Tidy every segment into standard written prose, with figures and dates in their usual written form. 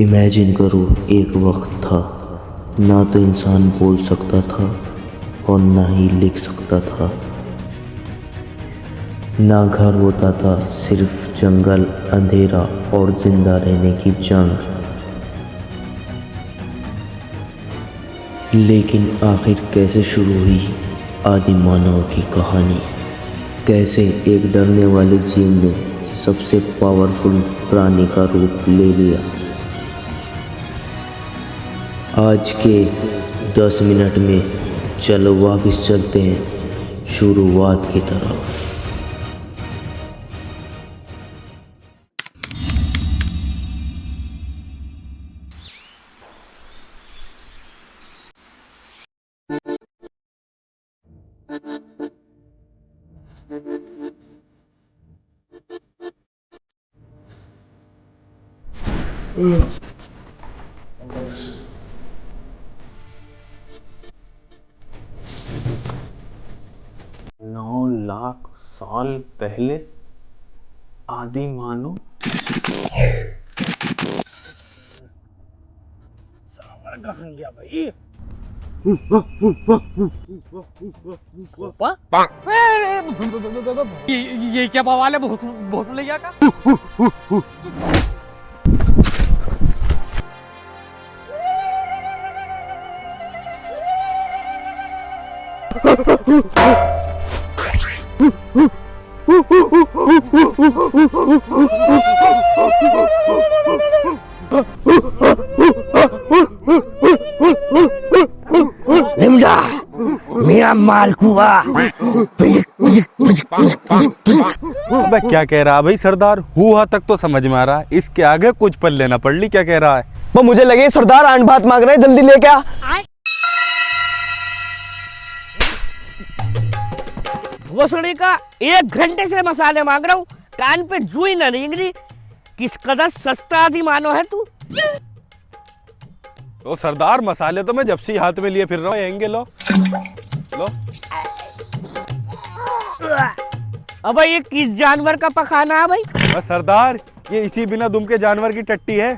Imagine करो, एक वक्त था ना तो इंसान बोल सकता था और ना ही लिख सकता था। ना घर होता था, सिर्फ जंगल, अंधेरा और जिंदा रहने की जंग। लेकिन आखिर कैसे शुरू हुई आदि मानव की कहानी? कैसे एक डरने वाले जीव ने सबसे पावरफुल प्राणी का रूप ले लिया? आज के 10 मिनट में चलो वापस चलते हैं शुरुआत की तरफ। नौ लाख साल पहले आदि मानव। सावर कहाँ गया भाई? ये क्या बवाल है? भोसड़िया का? लिमडा मेरा मालकुआ। अबे क्या कह रहा है भाई सरदार? हुआ तक तो समझ में आ रहा है, इसके आगे कुछ पल्ले ना पड़ ली। क्या कह रहा है? वो मुझे लगे सरदार आंट बात मांग रहे हैं, जल्दी लेके आ। भोसड़ी का 1 घंटे से मसाले मांग रहा हूँ, कान पे जू ही न रेंग रही। किस कदर सस्ता आदि मानो है तू। तो सरदार मसाले तो मैं जब से हाथ में लिए फिर रहा हूँ। येंगे लो लो। अबे ये किस जानवर का पखाना है भाई? बस सरदार, ये इसी बिना दुम के जानवर की टट्टी है।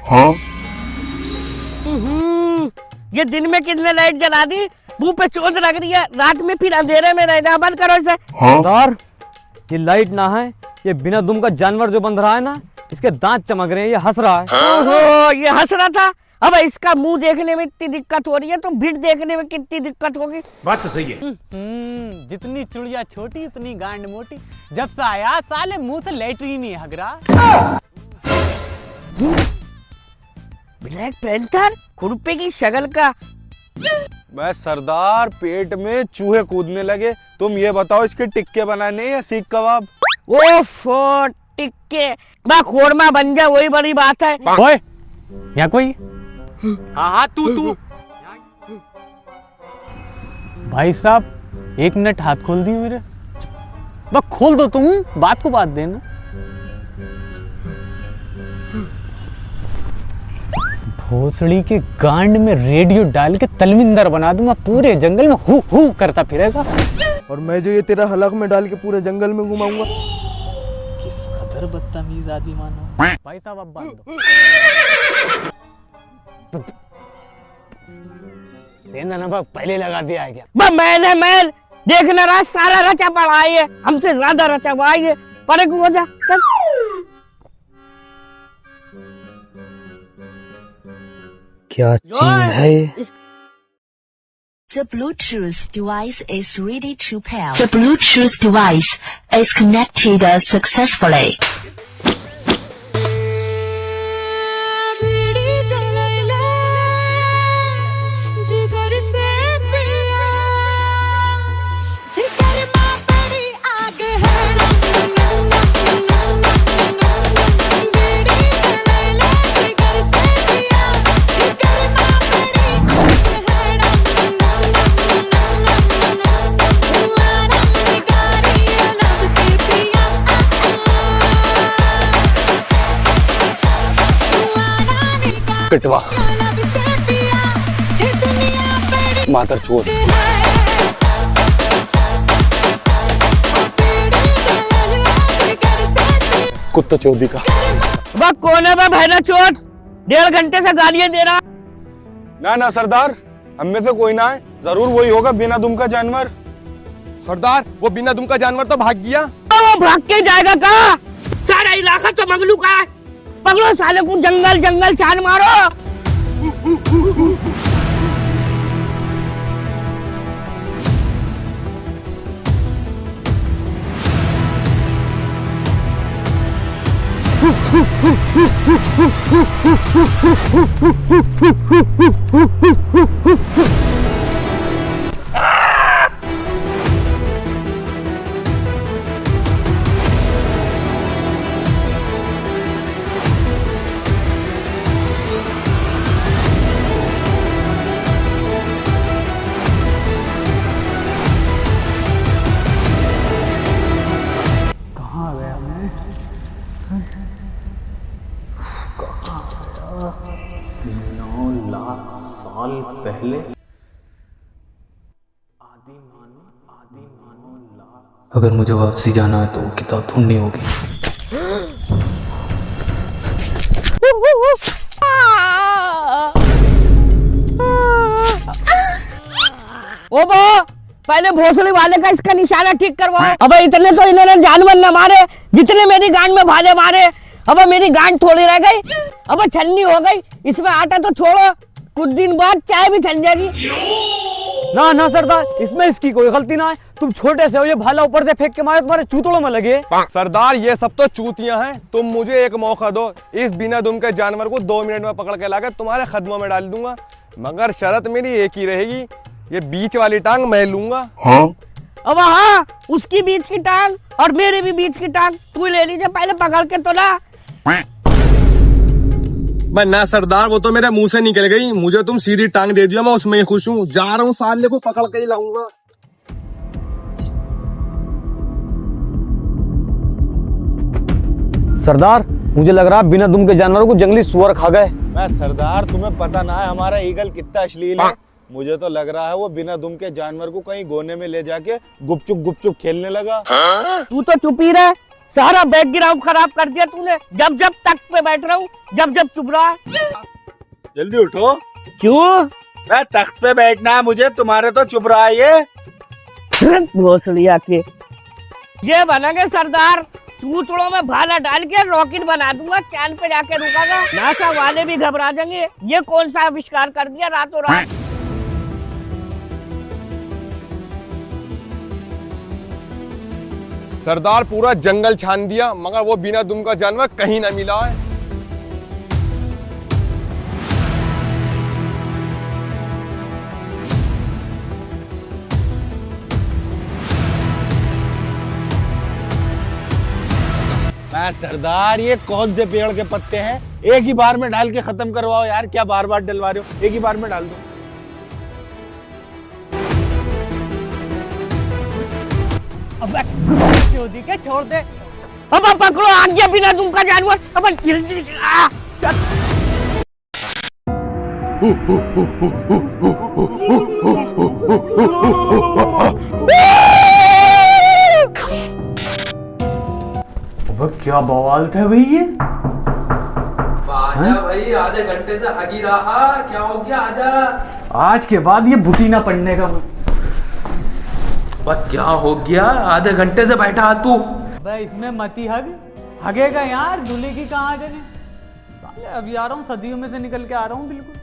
ये दिन में कितने लाइट जला दी, मुंह पे चोट लग रही है, रात में फिर अंधेरे में रहना बंद करो इसे। सरदार ये लाइट ना है, ये बिना दुम का जानवर जो बंध रहा है ना, इसके दांत चमक रहे हैं, ये हंस रहा है। ओहो, ये हंस रहा था। अब इसका मुंह देखने में इतनी दिक्कत हो रही है तो भिड़ देखने में कितनी दिक्कत होगी। बात तो सही है। जितनी चुड़िया छोटी उतनी गांड मोटी। जब से आया साले मुंह से लेटरिन नहीं हग रहा। ब्लैक पैंथर खुरपे की शक्ल का। बस सरदार, पेट में चूहे कूदने लगे। तुम ये बताओ, इसके टिक्के बनाने या सीख कबाब? ओफो, टिक्के बा खोरमा बन जाए वही बड़ी बात है। ओए यहाँ कोई? हाँ तू भाई साहब 1 मिनट हाथ खोल दिए मेरे। बस खोल दो तुम, बात को बात देना। भोसड़ी के गांड में रेडियो डाल के तलविंदर बना दूंगा, पूरे जंगल में हु हु करता फिरेगा। और मैं जो ये तेरा हलक में डाल के पूरे जंगल में घुमाऊंगा। किस कदर बदतमीज आदि मानो। भाई साहब अब बांध दो। सेंधा नमक पहले लगा दिया है क्या? मैं देखना रहा, सारा रचा पड़ा है, हमसे ज्यादा रचा हुआ है। परे हो जा चल। क्या चीज है ये? The Bluetooth device is ready to pair. The Bluetooth device is connected successfully. पिटवा मातर चोर। कुत्ता चौधरी का। कौन है भैरा चोट? 1.5 घंटे से गालियां दे रहा। ना ना सरदार, हम में से कोई ना है, जरूर वही होगा बिना दुम का जानवर। सरदार वो बिना दुम का जानवर तो भाग गया। वो भाग के जाएगा कहाँ? सारा इलाका तो मंगलू का है। पकड़ो साले को, जंगल जंगल छान मारो। अगर मुझे वापसी जाना है तो वो किताब ढूंढनी होगी। ओ बो, पहले भोसड़ी वाले का इसका निशाना ठीक करवाओ। अब इतने तो इन्होंने जानवर न मारे जितने मेरी गांड में भाले मारे। अब मेरी गांड थोड़ी रह गई, अब छन्नी हो गई। इसमें आटा तो छोड़ो, कुछ दिन बाद चाय भी छन जाएगी। ना ना सरदार, इसमें इसकी कोई गलती ना है। तुम छोटे से हो, ये भाला ऊपर से फेंक के मारे तुम्हारे चूतड़ों में लगे। सरदार ये सब तो चूतियां हैं। तुम मुझे एक मौका दो, इस बिना दुम के जानवर को 2 मिनट में पकड़ के लाकर तुम्हारे कदमों में डाल दूंगा, मगर शर्त मेरी एक ही रहेगी, ये बीच वाली टांग मैं लूंगा। अब हाँ, उसकी बीच की टांग और मेरे भी बीच की टांग तू ले लीजिए, पहले पकड़ के तो ला। मैं ना सरदार, वो तो मेरे मुंह से निकल गई। मुझे तुम सीधी टांग दे दिया, मैं उसमें ही खुश हूँ। जा रहा हूँ, साले को पकड़ के ही लाऊंगा। सरदार मुझे लग रहा है बिना दुम के जानवरों को जंगली सुअर खा गए। मैं सरदार, तुम्हें पता ना है हमारा ईगल कितना अश्लील है। मुझे तो लग रहा है वो बिना दुम के जानवर को कहीं गोने में ले जाके गुपचुप खेलने लगा। तू तो चुप ही रह, सारा बैकग्राउंड खराब कर दिया तूने। जब जब तख्त पे बैठ रहा हूँ, जब जब चुप रहा। जल्दी उठो। क्यों? मैं तख्त पे बैठना है मुझे, तुम्हारे तो चुप रहा है ये। भोसड़िया के ये बनेंगे सरदार, चूतड़ों में भाला डाल के रॉकेट बना दूंगा, चांद पे जाके रुकागा। नासा वाले भी घबरा जाएंगे। ये कौन सा आविष्कार कर दिया रातों रात। सरदार पूरा जंगल छान दिया, मगर वो बिना दुम का जानवर कहीं ना मिला है। मैं सरदार, ये कौन से पेड़ के पत्ते हैं? एक ही बार में डाल के खत्म करवाओ यार, क्या बार बार डलवा रहे हो? एक ही बार में डाल दो। क्या छोड़ दे। अब पकड़ो, आ गया बिना दुम का जानवर। अब जल्दी क्या बवाल था भाई ये। आजा भाई, आधे घंटे से हगी रहा, क्या हो गया? आजा। आज के बाद ये भुटी ना पड़ने का। बस क्या हो गया? आधे घंटे से बैठा तू। भाई इसमें मती हगेगा यार, दूल्हे की कहाँ जगह। साले अभी आ रहा हूँ, सदियों में से निकल के आ रहा हूँ बिल्कुल।